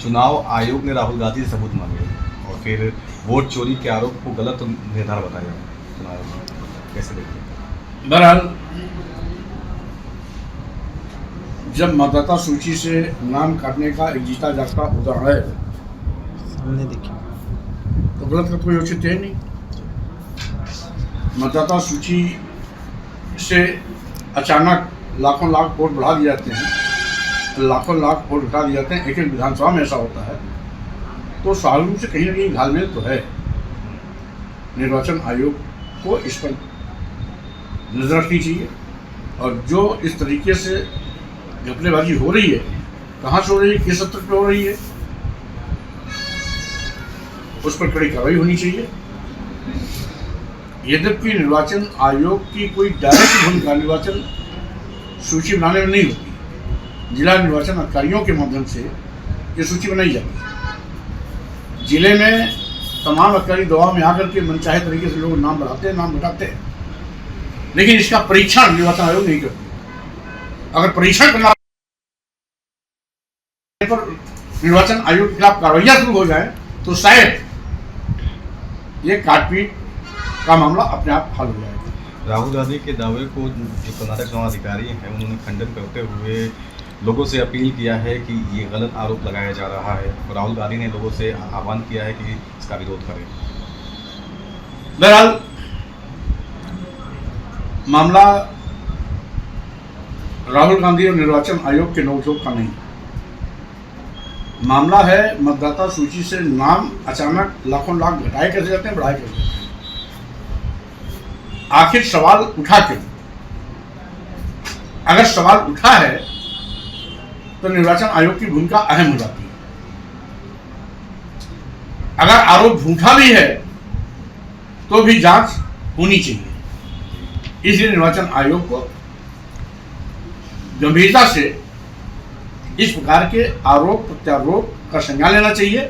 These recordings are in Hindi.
चुनाव आयोग ने राहुल गांधी से सबूत मांगे और फिर वोट चोरी के आरोप को गलत निर्धार बताया चुनाव आयोग ने, कैसे देखते हैं? बहरहाल जब मतदाता सूची से नाम काटने का एक जीता जागता उदाहरण है सामने देखिए तो गलत का कोई औचित्य है नहीं। मतदाता सूची से अचानक लाखों लाख वोट बढ़ा दिए जाते हैं, लाखों लाख वोट घटा दिए जाते हैं। एक एक विधानसभा में ऐसा होता है तो स्वाभाविक रूप से कहीं ना कहीं घालमेल तो है। निर्वाचन आयोग को इस पर नजर रखनी चाहिए और जो इस तरीके से घपलेबाजी हो रही है, कहाँ से हो रही है, किस स्तर पर हो रही है, उस पर कड़ी कार्रवाई होनी चाहिए। यद्यपि निर्वाचन आयोग की कोई डायरेक्ट भूमिका निर्वाचन सूची बनाने में नहीं होती, जिला निर्वाचन अधिकारियों के माध्यम से ये सूची बनाई जाती है। जिले में तमाम अधिकारी दबाव में आकर के मनचाहे तरीके से लोग नाम बढ़ाते हैं, नाम घटाते हैं, लेकिन इसका परीक्षण निर्वाचन आयोग नहीं करती। अगर परीक्षण करना पर निर्वाचन आयोग के खिलाफ कार्रवाइयां शुरू हो जाए तो शायद ये काटपीट का मामला अपने आप हल हो जाएगा। राहुल गांधी के दावे को जो कर्नाटक चुनाव अधिकारी हैं उन्होंने खंडन करते हुए लोगों से अपील किया है कि ये गलत आरोप लगाया जा रहा है और राहुल गांधी ने लोगों से आह्वान किया है कि इसका विरोध करें। बहरहाल मामला राहुल गांधी और निर्वाचन आयोग के नोकझोंक का नहीं, मामला है मतदाता सूची से नाम अचानक लाखों लाख घटाए कैसे जाते हैं, बढ़ाए कैसे जाते हैं। आखिर सवाल उठा क्यों? अगर सवाल उठा है तो निर्वाचन आयोग की भूमिका अहम हो जाती है। अगर आरोप झूठा भी है तो भी जांच होनी चाहिए। इसलिए निर्वाचन आयोग को गंभीरता से इस प्रकार के आरोप प्रत्यारोप का संज्ञान लेना चाहिए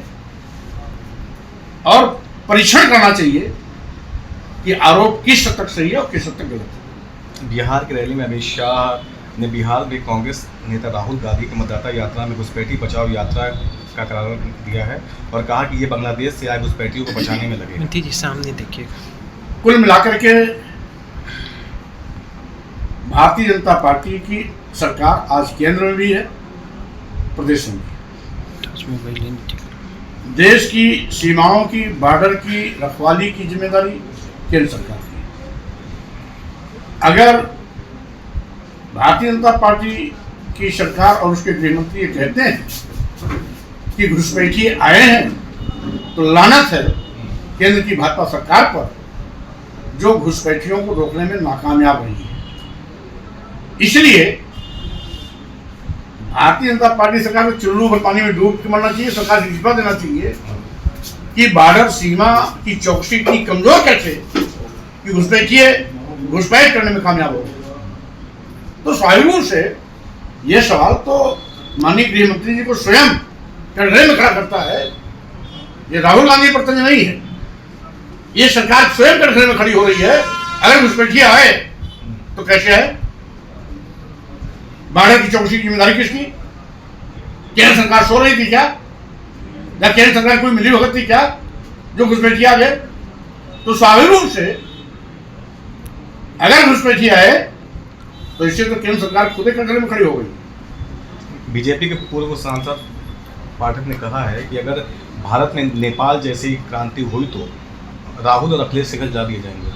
और परीक्षण करना चाहिए कि आरोप किस हद तक सही है और किस हद तक गलत है। बिहार की रैली में अमित शाह ने बिहार में कांग्रेस नेता राहुल गांधी की मतदाता यात्रा में घुसपैठी बचाओ यात्रा का करार दिया है और कहा कि ये बांग्लादेश से आए घुसपैठियों को बचाने में लगे। जी सामने देखिए कुल मिलाकर के भारतीय जनता पार्टी की सरकार आज केंद्र में भी है, प्रदेश में भी। देश की सीमाओं की, बॉर्डर की रखवाली की जिम्मेदारी केंद्र सरकार की। अगर भारतीय जनता पार्टी की सरकार और उसके गृह मंत्री ये कहते हैं कि घुसपैठी आए हैं तो लानत है केंद्र की भाजपा सरकार पर जो घुसपैठियों को रोकने में नाकामयाब रही है। इसलिए भारतीय जनता पार्टी सरकार को चुल्लू भर पानी में डूब के मरना चाहिए। सरकार को इस्तीफा देना चाहिए कि बॉर्डर सीमा की चौकसी इतनी कमजोर कैसे कि घुसपैठ करने में कामयाब हो। तो स्वाभाविक रूप से यह सवाल तो माननीय गृह मंत्री जी को स्वयं कटघरे में खड़ा करता है। ये राहुल गांधी पर तंज नहीं है, ये सरकार स्वयं कटघरे में खड़ी हो रही है। अगर घुसपैठिया है तो कैसे है? बॉर्डर की चौकसी की जिम्मेदारी किसकी? केंद्र सरकार सो रही थी क्या? या केंद्र सरकार कोई मिली भगत थी क्या जो घुसपैठिया आ गए? तो स्वाभाविक रूप से अगर घुसपैठिया है तो इससे तो केंद्र सरकार खुद ही कटघरे में खड़ी हो गई। बीजेपी के पूर्व सांसद पाठक ने कहा है कि अगर भारत में नेपाल जैसी क्रांति हुई तो राहुल और अखिलेश सिंह जा दिए जाएंगे।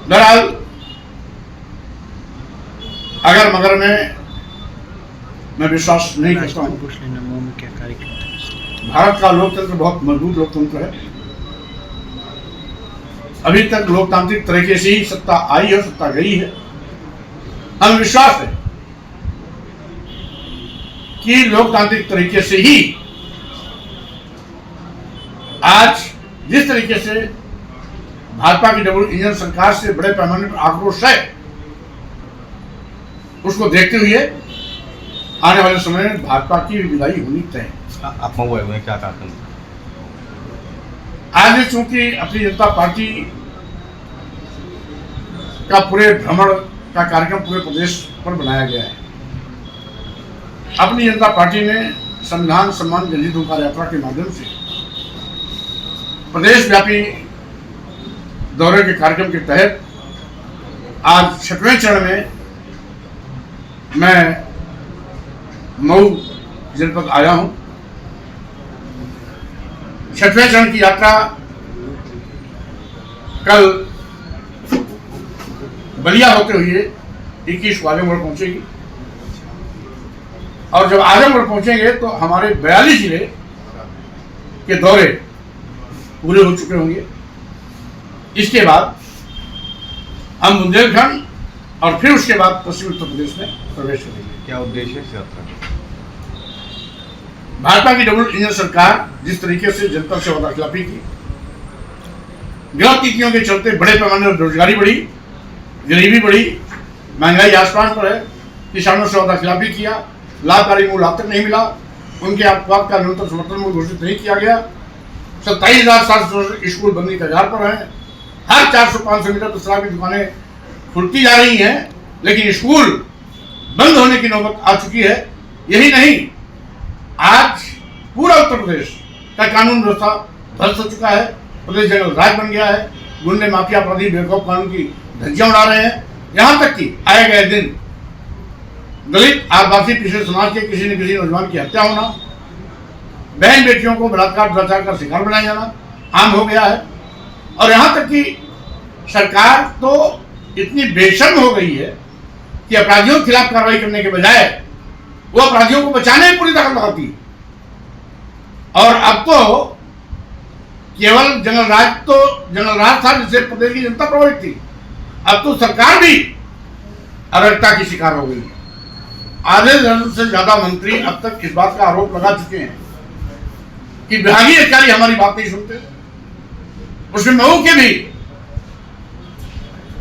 बहरहाल अगर मगर में मैं विश्वास नहीं करता हूँ। भारत का लोकतंत्र बहुत मजबूत लोकतंत्र है। अभी तक लोकतांत्रिक तरीके से ही सत्ता आई है, सत्ता गई है। हमें विश्वास है कि लोकतांत्रिक तरीके से ही आज जिस तरीके से भाजपा की डबल इंजन सरकार से बड़े पैमाने पर आक्रोश है, उसको देखते हुए आने वाले समय में भाजपा की विदाई होनी तय है। आप हुए क्या कहते हैं? आज चूंकि अपनी जनता पार्टी का पूरे भ्रमण का कार्यक्रम पूरे प्रदेश पर बनाया गया है। अपनी जनता पार्टी ने संविधान सम्मान जल्दी दूर यात्रा के माध्यम से प्रदेश व्यापी दौरे के कार्यक्रम के तहत आज 6वें चरण में मैं मऊ जनपद आया हूं। 6वें चरण की यात्रा कल बलिया होते हुए 21 को आजमगढ़ पहुंचेगी और जब आजमगढ़ पहुंचेंगे तो हमारे 42 जिले के दौरे पूरे हो चुके होंगे। इसके बाद हम बुंदेलखंड और फिर उसके बाद पश्चिमी उत्तर प्रदेश में प्रवेश करेंगे। क्या उद्देश्य है इस यात्रा का? भाजपा की डबल इंजन सरकार जिस तरीके से जनता से वादाखिलाफी की, गलत नीतियों के चलते बड़े पैमाने पर बेरोजगारी बढ़ी, गरीबी बढ़ी, महंगाई आसमान पर है, किसानों से वादाखिलाफी किया, लाभकारी मूल्य अब तक नहीं मिला, उनके उत्पाद का न्यूनतम समर्थन मूल्य घोषित नहीं किया गया, 27,700 स्कूल बंदी कगार पर हैं, हर 400-500 मीटर पर शराब की दुकानें खुलती जा रही हैं, लेकिन स्कूल बंद होने की नौबत आ चुकी है। यही नहीं, आज पूरा उत्तर प्रदेश का कानून व्यवस्था ध्वस्त हो चुका है, प्रदेश जंगल राज बन गया है, गुंडे माफिया अपराधी बेवकूफ कानून की धज्जियां उड़ा रहे हैं। यहाँ तक कि आए गए दिन दलित आदिवासी पिछड़े समाज के किसी न किसी नौजवान की हत्या होना, बहन बेटियों को बलात्कार दुराचार का शिकार बनाया जाना आम हो गया है। और यहाँ तक कि सरकार तो इतनी बेशर्म हो गई है कि अपराधियों के खिलाफ कार्रवाई करने के बजाय वो अपराधियों को बचाने में पूरी ताकत लगाती है। और अब तो केवल जंगल राज था जिससे प्रदेश की जनता प्रभावित थी, अब तो सरकार भी अराजकता की शिकार हो गई है। आधे दर्जन से ज्यादा मंत्री अब तक इस बात का आरोप लगा चुके हैं कि विभागीय अधिकारी हमारी बात नहीं सुनते। उसमें मऊ के भी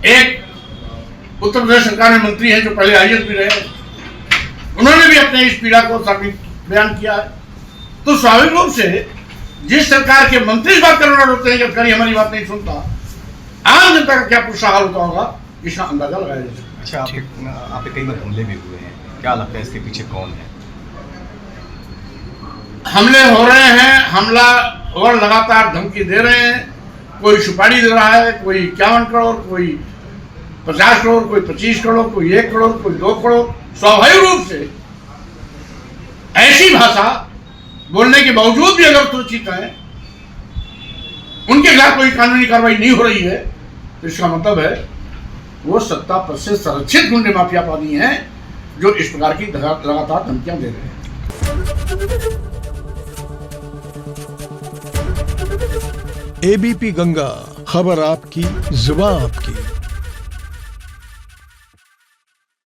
एक उत्तर प्रदेश सरकार में मंत्री हैं जो पहले IAS भी रहे, उन्होंने भी अपने इस पीड़ा को सार्वजनिक बयान किया है। तो स्वाभाविक रूप से जिस सरकार के मंत्री इस बात करना होते हैं कि अधिकारी हमारी बात नहीं सुनता, आम जनता का क्या पुरुषा हाल होता होगा, इसका अंदाजा लगाया जा सकता है। अच्छा, आप पे कई बार हमले भी हुए हैं, क्या लगता है इसके पीछे कौन है? हमले हो रहे हैं, हमला और लगातार धमकी दे रहे हैं, कोई सुपारी दे रहा है, कोई 51 करोड़, कोई 50 करोड़, कोई 25 करोड़, कोई 1 करोड़, कोई 2 करोड़। स्वाभाविक रूप से ऐसी भाषा बोलने के बावजूद भी अगर सुरक्षित है, उनके खिलाफ कोई कानूनी कार्रवाई नहीं हो रही है, तो इसका मतलब है वो सत्ता पद से संरक्षित गुंडे माफिया अपराधी हैं जो इस प्रकार की लगातार धमकियां दे रहे हैं। ABP गंगा, खबर आपकी, जुबान आपकी।